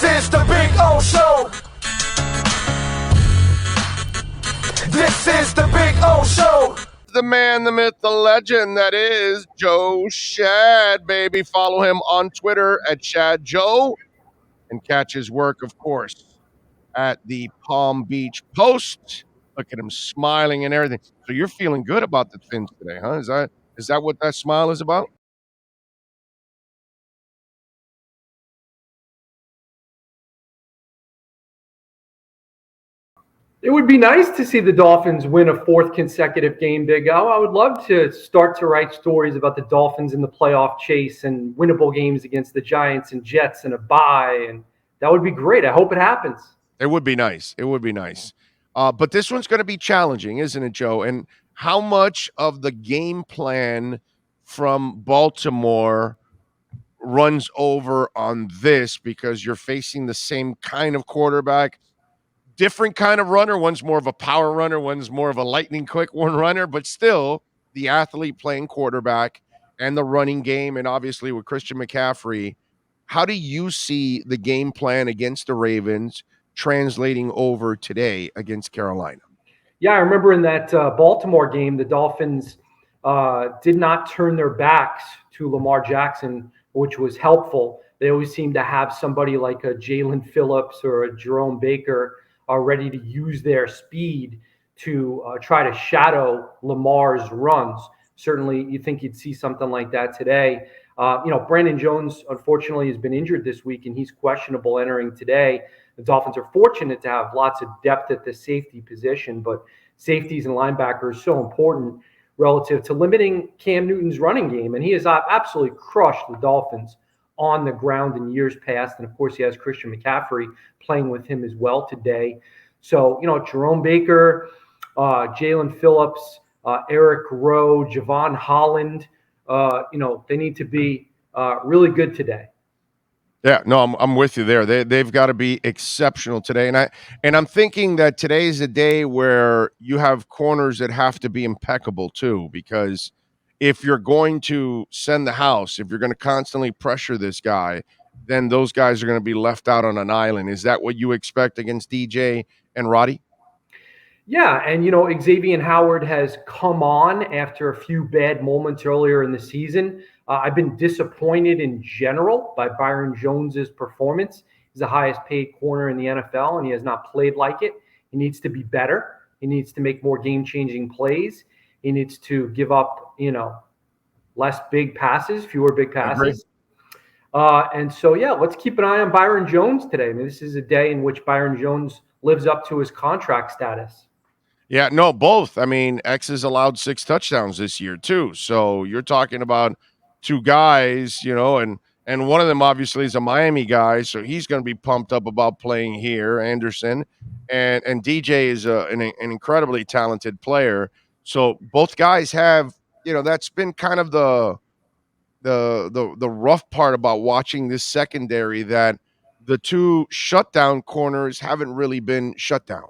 is the Big O Show. This is the Big O Show. The man, the myth, the legend that is Joe Schad, baby. Follow him on Twitter at ShadJoe and catch his work, of course, at the Palm Beach Post. Look at him smiling and everything. So you're feeling good about the Fins today, huh? Is that what that smile is about? It would be nice to see the Dolphins win a fourth consecutive game, Big O. I would love to start to write stories about the Dolphins in the playoff chase and winnable games against the Giants and Jets and a bye, and that would be great. I hope it happens. It would be nice. It would be nice. But this one's going to be challenging, isn't it, Joe? And how much of the game plan from Baltimore runs over on this because you're facing the same kind of quarterback, different kind of runner. One's more of a power runner, one's more of a lightning quick one runner, but still the athlete playing quarterback and the running game. And obviously with Christian McCaffrey, how do you see the game plan against the Ravens translating over today against Carolina? Yeah, I remember in that Baltimore game, the Dolphins did not turn their backs to Lamar Jackson, which was helpful. They always seem to have somebody like a Jalen Phillips or a Jerome Baker ready to use their speed to try to shadow Lamar's runs. Certainly, you think you'd see something like that today. Brandon Jones, unfortunately, has been injured this week, and he's questionable entering today. The Dolphins are fortunate to have lots of depth at the safety position, but safeties and linebackers are so important relative to limiting Cam Newton's running game, and he has absolutely crushed the Dolphins on the ground in years past. And of course, he has Christian McCaffrey playing with him as well today. So, Jerome Baker, Jalen Phillips, Eric Rowe, Javon Holland, they need to be really good today. Yeah, no, I'm with you there. They've got to be exceptional today, and I'm thinking that today's a day where you have corners that have to be impeccable too, because if you're going to send the house, if you're going to constantly pressure this guy, then those guys are going to be left out on an island. Is that what you expect against DJ and Roddy? Yeah, and Xavier Howard has come on after a few bad moments earlier in the season. I've been disappointed in general by Byron Jones's performance. He's the highest paid corner in the NFL, and he has not played like it. He needs to be better. He needs to make more game-changing plays. He needs to give up, less big passes, fewer big passes. And so, let's keep an eye on Byron Jones today. I mean, this is a day in which Byron Jones lives up to his contract status. Yeah, no, both. I mean, X has allowed 6 touchdowns this year too. So you're talking about 2 guys, and one of them obviously is a Miami guy, so he's going to be pumped up about playing here, Anderson, and DJ is an incredibly talented player. So both guys have, that's been kind of the rough part about watching this secondary, that the 2 shutdown corners haven't really been shut down.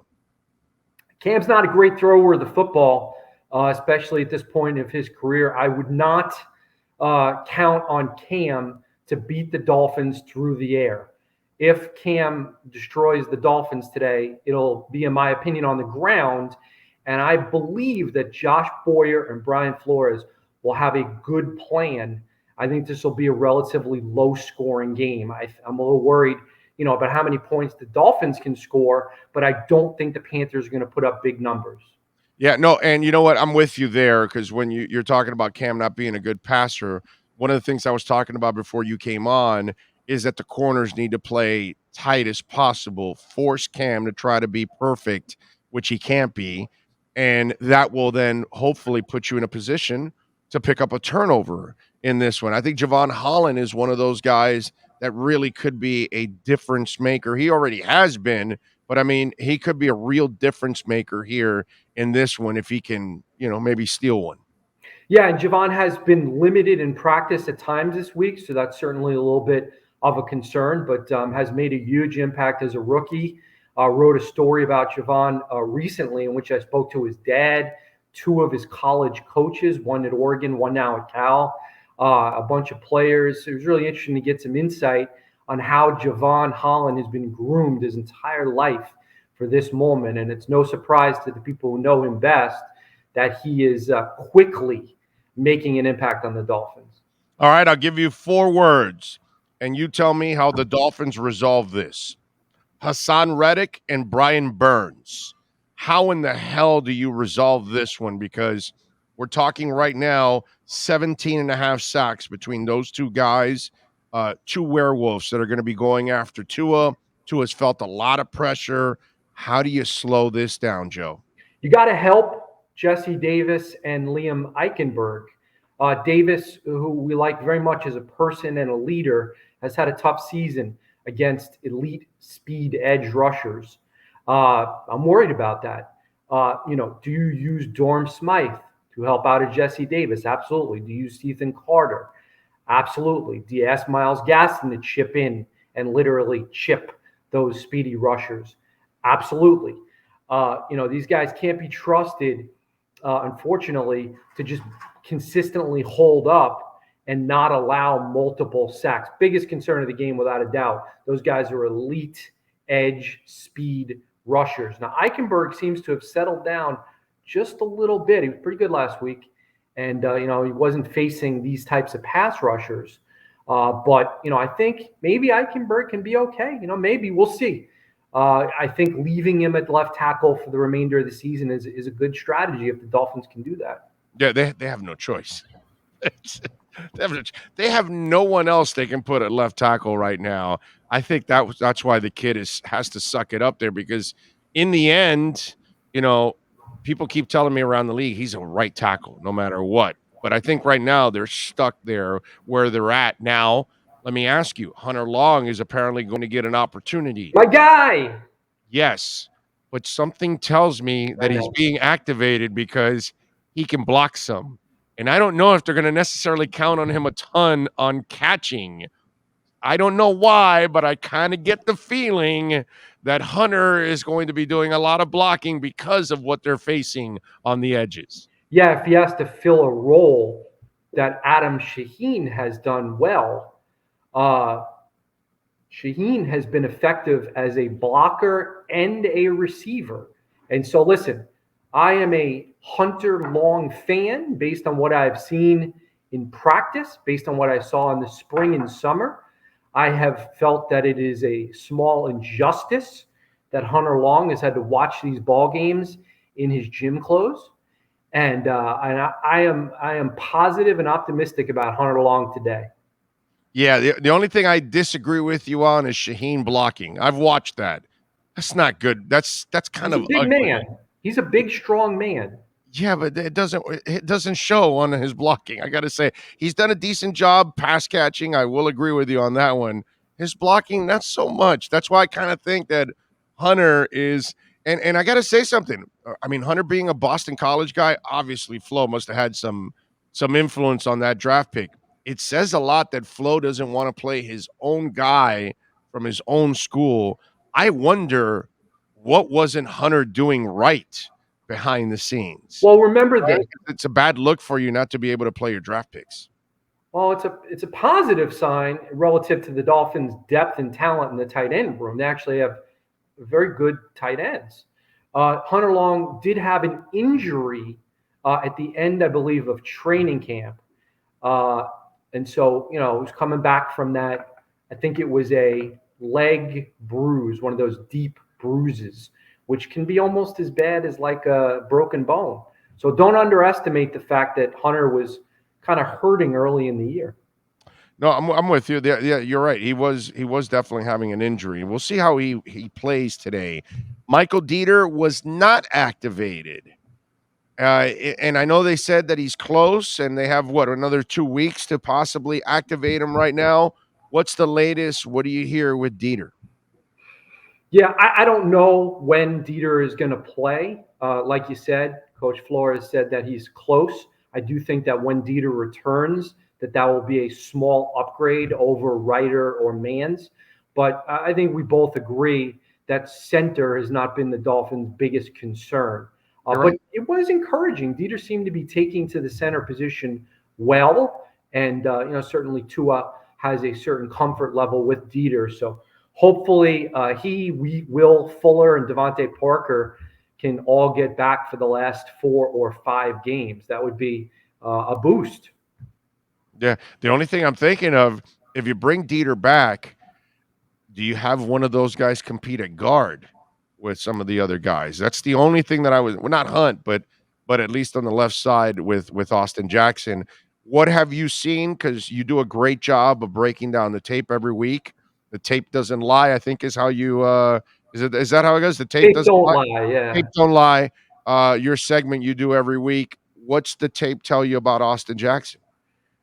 Cam's not a great thrower of the football, especially at this point of his career. I would not count on Cam to beat the Dolphins through the air. If Cam destroys the Dolphins today, it'll be, in my opinion, on the ground. And I believe that Josh Boyer and Brian Flores will have a good plan. I think this will be a relatively low-scoring game. I'm a little worried about how many points the Dolphins can score, but I don't think the Panthers are going to put up big numbers. Yeah, no, and you know what? I'm with you there, because when you're talking about Cam not being a good passer, one of the things I was talking about before you came on is that the corners need to play tight as possible, force Cam to try to be perfect, which he can't be, and that will then hopefully put you in a position to pick up a turnover in this one. I think Javon Holland is one of those guys that really could be a difference maker. He already has been, but I mean, he could be a real difference maker here in this one if he can, maybe steal one. Yeah, and Javon has been limited in practice at times this week, so that's certainly a little bit of a concern, but has made a huge impact as a rookie. Wrote a story about Javon recently in which I spoke to his dad, 2 of his college coaches, one at Oregon, one now at Cal, a bunch of players. It was really interesting to get some insight on how Javon Holland has been groomed his entire life for this moment. And it's no surprise to the people who know him best that he is quickly making an impact on the Dolphins. All right, I'll give you 4 words, and you tell me how the Dolphins resolve this. Hassan Reddick and Brian Burns. How in the hell do you resolve this one? Because we're talking right now 17 and a half sacks between those two guys, 2 werewolves that are going to be going after Tua. Tua's felt a lot of pressure. How do you slow this down, Joe? You got to help Jesse Davis and Liam Eichenberg. Davis, who we like very much as a person and a leader, has had a tough season against elite speed edge rushers. I'm worried about that. Do you use Dorm Smythe to help out a Jesse Davis? Absolutely. Do you use Ethan Carter? Absolutely. Do you ask Myles Gaston to chip in and literally chip those speedy rushers? Absolutely. These guys can't be trusted, unfortunately, to just consistently hold up and not allow multiple sacks. Biggest concern of the game, without a doubt. Those guys are elite edge speed rushers. Now, Eichenberg seems to have settled down just a little bit. He was pretty good last week. And, he wasn't facing these types of pass rushers. But I think maybe Eichenberg can be okay. Maybe we'll see. I think leaving him at left tackle for the remainder of the season is a good strategy if the Dolphins can do that. Yeah, they have no choice. They have no one else they can put at left tackle right now. I think that's why the kid has to suck it up there, because in the end, people keep telling me around the league he's a right tackle no matter what. But I think right now they're stuck there where they're at now. Let me ask you, Hunter Long is apparently going to get an opportunity. My guy! Yes, but something tells me that he's being activated because he can block some. And I don't know if they're going to necessarily count on him a ton on catching. I don't know why, but I kind of get the feeling that Hunter is going to be doing a lot of blocking because of what they're facing on the edges. Yeah, if he has to fill a role that Adam Shaheen has done well, Shaheen has been effective as a blocker and a receiver. And so, listen, I am a Hunter Long fan based on what I've seen in practice, based on what I saw in the spring and summer. I have felt that it is a small injustice that Hunter Long has had to watch these ball games in his gym clothes. And I am positive and optimistic about Hunter Long today. Yeah, the only thing I disagree with you on is Shaheen blocking. I've watched that. That's not good. That's kind of big ugly. Man. He's a big, strong man. Yeah, but it doesn't show on his blocking. I got to say, he's done a decent job pass catching. I will agree with you on that one. His blocking, not so much. That's why I kind of think that Hunter is, and I got to say something. I mean, Hunter being a Boston College guy, obviously Flo must have had some influence on that draft pick. It says a lot that Flo doesn't want to play his own guy from his own school. I wonder what wasn't Hunter doing right behind the scenes. Well, remember that it's a bad look for you not to be able to play your draft picks. Well, it's a positive sign relative to the Dolphins' depth and talent in the tight end room. They actually have very good tight ends. Hunter Long did have an injury at the end, I believe, of training camp. And so, he was coming back from that. I think it was a leg bruise, one of those deep bruises, which can be almost as bad as like a broken bone. So don't underestimate the fact that Hunter was kind of hurting early in the year. No, I'm with you. Yeah, you're right. He was definitely having an injury. We'll see how he plays today. Michael Dieter was not activated. And I know they said that he's close and they have another 2 weeks to possibly activate him right now. What's the latest? What do you hear with Dieter? Yeah, I don't know when Dieter is going to play. Like you said, Coach Flores said that he's close. I do think that when Dieter returns, that will be a small upgrade over Ryder or Mans. But I think we both agree that center has not been the Dolphins' biggest concern. But it was encouraging. Dieter seemed to be taking to the center position well. And, certainly Tua has a certain comfort level with Dieter. So hopefully Will Fuller and Devontae Parker can all get back for the last 4 or 5 games. That would be a boost. Yeah. The only thing I'm thinking of, if you bring Dieter back, do you have one of those guys compete at guard with some of the other guys? That's the only thing that I was, well, not Hunt, but at least on the left side with Austin Jackson. What have you seen? Because you do a great job of breaking down the tape every week. The tape doesn't lie, I think is how you is that how it goes? The tape They doesn't don't lie. lie, yeah. Tape don't lie. Your segment you do every week. What's the tape tell you about Austin Jackson?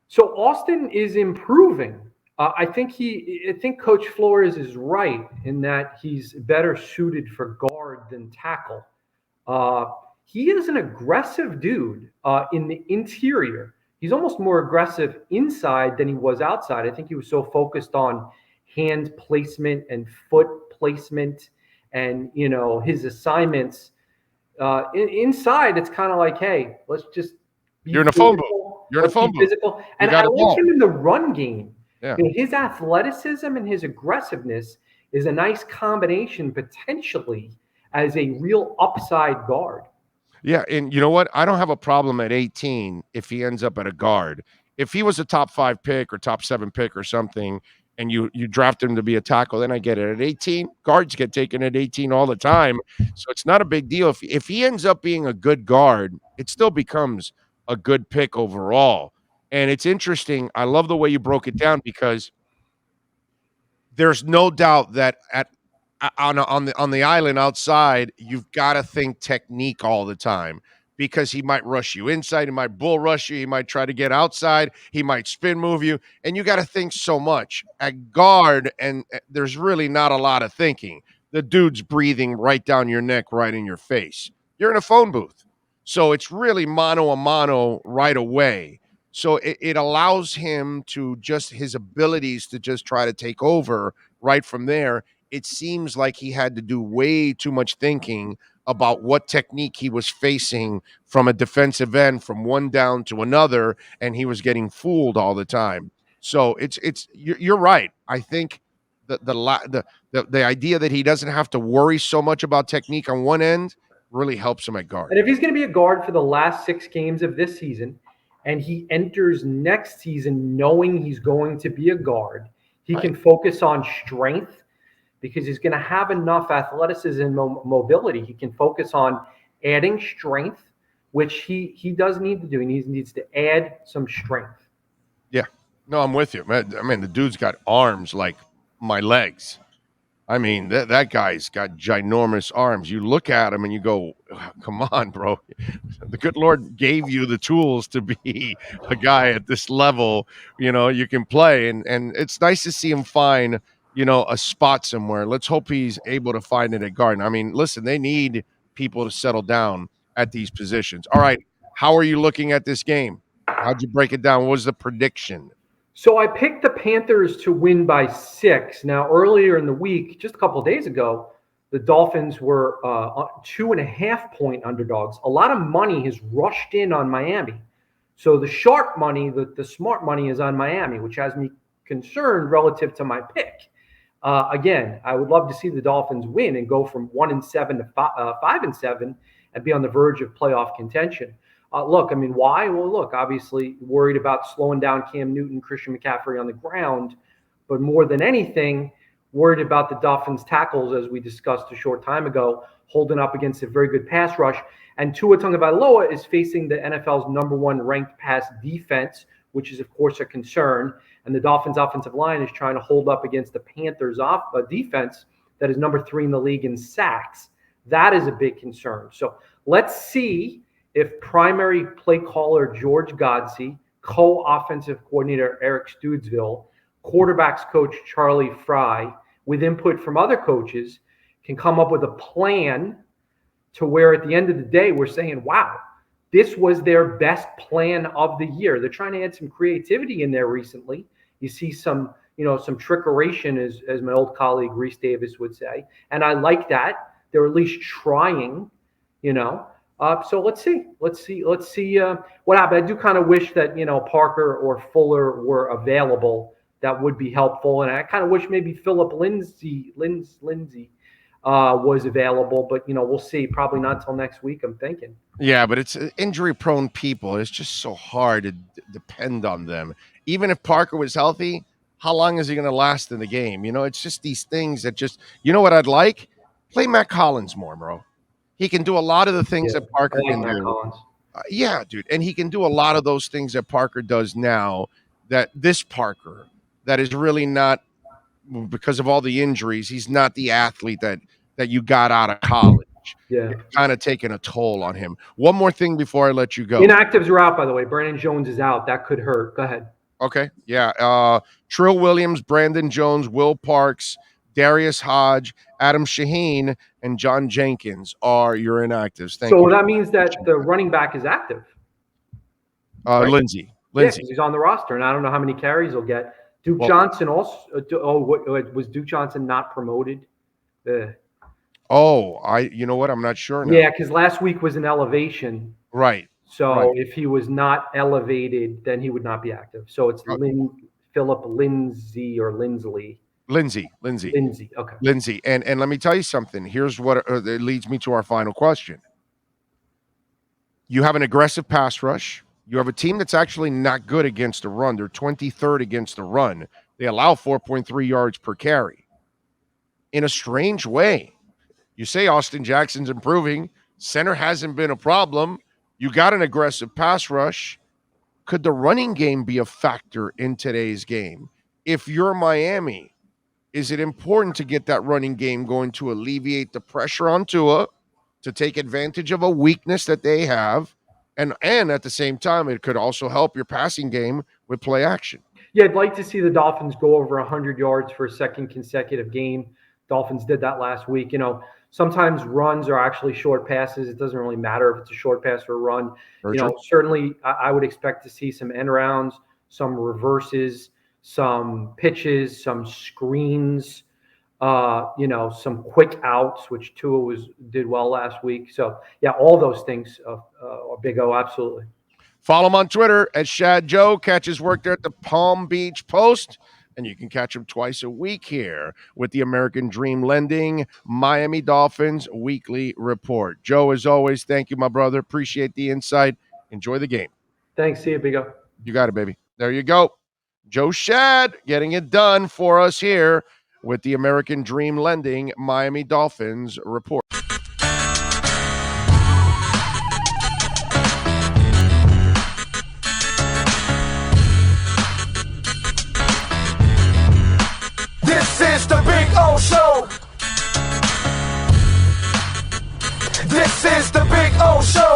So Austin is improving. I think Coach Flores is right in that he's better suited for guard than tackle. Uh, he is an aggressive dude in the interior. He's almost more aggressive inside than he was outside. I think he was so focused on hand placement and foot placement and his assignments. Inside, it's kind of like, hey, let's just be You're in a phone booth. physical. You're in a Let's be phone booth. physical. You And got I a like ball. him in the run game. Yeah. His athleticism and his aggressiveness is a nice combination potentially as a real upside guard. Yeah, and you know what? I don't have a problem at 18 if he ends up at a guard. If he was a top 5 pick or top 7 pick or something, and you draft him to be a tackle, then I get it. At 18, guards get taken at 18 all the time, so it's not a big deal. If he ends up being a good guard, it still becomes a good pick overall. And it's interesting. I love the way you broke it down because there's no doubt that on the island outside, you've got to think technique all the time because he might rush you inside, he might bull rush you, he might try to get outside, he might spin move you, and you got to think so much at guard. And there's really not a lot of thinking. The dude's breathing right down your neck, right in your face. You're in a phone booth, so it's really mano a mano right away. So it allows him to just his abilities to just try to take over right from there. It seems like he had to do way too much thinking about what technique he was facing from a defensive end from one down to another, and he was getting fooled all the time. So you're right. I think the idea that he doesn't have to worry so much about technique on one end really helps him at guard. And if he's going to be a guard for the last 6 games of this season, and he enters next season knowing he's going to be a guard, he can focus on strength because he's going to have enough athleticism and mobility. He can focus on adding strength, which he does need to do. He needs to add some strength. Yeah. No, I'm with you. I mean, the dude's got arms like my legs. I mean, that guy's got ginormous arms. You look at him and you go, come on, bro. The good Lord gave you the tools to be a guy at this level. You can play. And it's nice to see him find, a spot somewhere. Let's hope he's able to find it at guard. I mean, listen, they need people to settle down at these positions. All right. How are you looking at this game? How'd you break it down? What was the prediction? So I picked the Panthers to win by 6. Now, earlier in the week, just a couple of days ago, the Dolphins were 2.5-point underdogs. A lot of money has rushed in on Miami. So the sharp money, the smart money is on Miami, which has me concerned relative to my pick. Again, I would love to see the Dolphins win and go from 1-7 to 5-7 and be on the verge of playoff contention. Look, I mean, why? Well, look, obviously worried about slowing down Cam Newton, Christian McCaffrey on the ground, but more than anything, worried about the Dolphins tackles, as we discussed a short time ago, holding up against a very good pass rush. And Tua Tagovailoa is facing the NFL's #1 ranked pass defense, which is, of course, a concern. And the Dolphins offensive line is trying to hold up against the Panthers defense that is #3 in the league in sacks. That is a big concern. So let's see if primary play caller George Godsey, co-offensive coordinator Eric Studesville, quarterbacks coach Charlie Fry, with input from other coaches, can come up with a plan to where at the end of the day, we're saying, wow, this was their best plan of the year. They're trying to add some creativity in there recently. You see some trickeration, as my old colleague Reese Davis would say. And I like that. They're at least trying, So let's see what happens. I do kind of wish that Parker or Fuller were available. that would be helpful. And I kind of wish maybe Philip Lindsay was available, but we'll see. Probably not until next week, I'm thinking. Yeah, but it's injury-prone people. It's just so hard to depend on them. Even if Parker was healthy, how long is he going to last in the game? It's just these things that just. You know what I'd like? Play Matt Collins more, bro. He can do a lot of the things that Parker I like can Matt do. Collins. Yeah, dude, and he can do a lot of those things that Parker does now. That this Parker, that is really not, because of all the injuries, he's not the athlete that you got out of college. Yeah. It's kind of taking a toll on him. One more thing before I let you go. Inactives are out, by the way. Brandon Jones is out. That could hurt. Go ahead. Okay. Yeah. Trill Williams, Brandon Jones, Will Parks, Darius Hodge, Adam Shaheen, and John Jenkins are your inactives. Thank you. So that means that the running back is active. Right? Lindsey. Yeah, he's on the roster, and I don't know how many carries he'll get. Duke Johnson also. Was Duke Johnson not promoted? You know what? I'm not sure now. Yeah, because last week was an elevation. Right. So if he was not elevated, then he would not be active. So it's Philip Lindsay or Lindsley. Lindsey. Okay. Lindsey. And let me tell you something. Here's what it leads me to our final question. You have an aggressive pass rush. You have a team that's actually not good against the run. They're 23rd against the run. They allow 4.3 yards per carry. In a strange way, you say Austin Jackson's improving. Center hasn't been a problem. You got an aggressive pass rush. Could the running game be a factor in today's game? If you're Miami, is it important to get that running game going to alleviate the pressure on Tua, to take advantage of a weakness that they have? And at the same time, it could also help your passing game with play action. Yeah, I'd like to see the Dolphins go over 100 yards for a second consecutive game. Dolphins did that last week. Sometimes runs are actually short passes. It doesn't really matter if it's a short pass or a run. Certainly I would expect to see some end rounds, some reverses, some pitches, some screens, some quick outs, which Tua did well last week. So, yeah, all those things are Big O, absolutely. Follow him on Twitter at Schad Joe. Catch his work there at the Palm Beach Post. And you can catch him twice a week here with the American Dream Lending Miami Dolphins Weekly Report. Joe, as always, thank you, my brother. Appreciate the insight. Enjoy the game. Thanks. See you, Big O. You got it, baby. There you go. Joe Schad getting it done for us here with the American Dream Lending Miami Dolphins Report. This is the Big O Show. This is the Big O Show.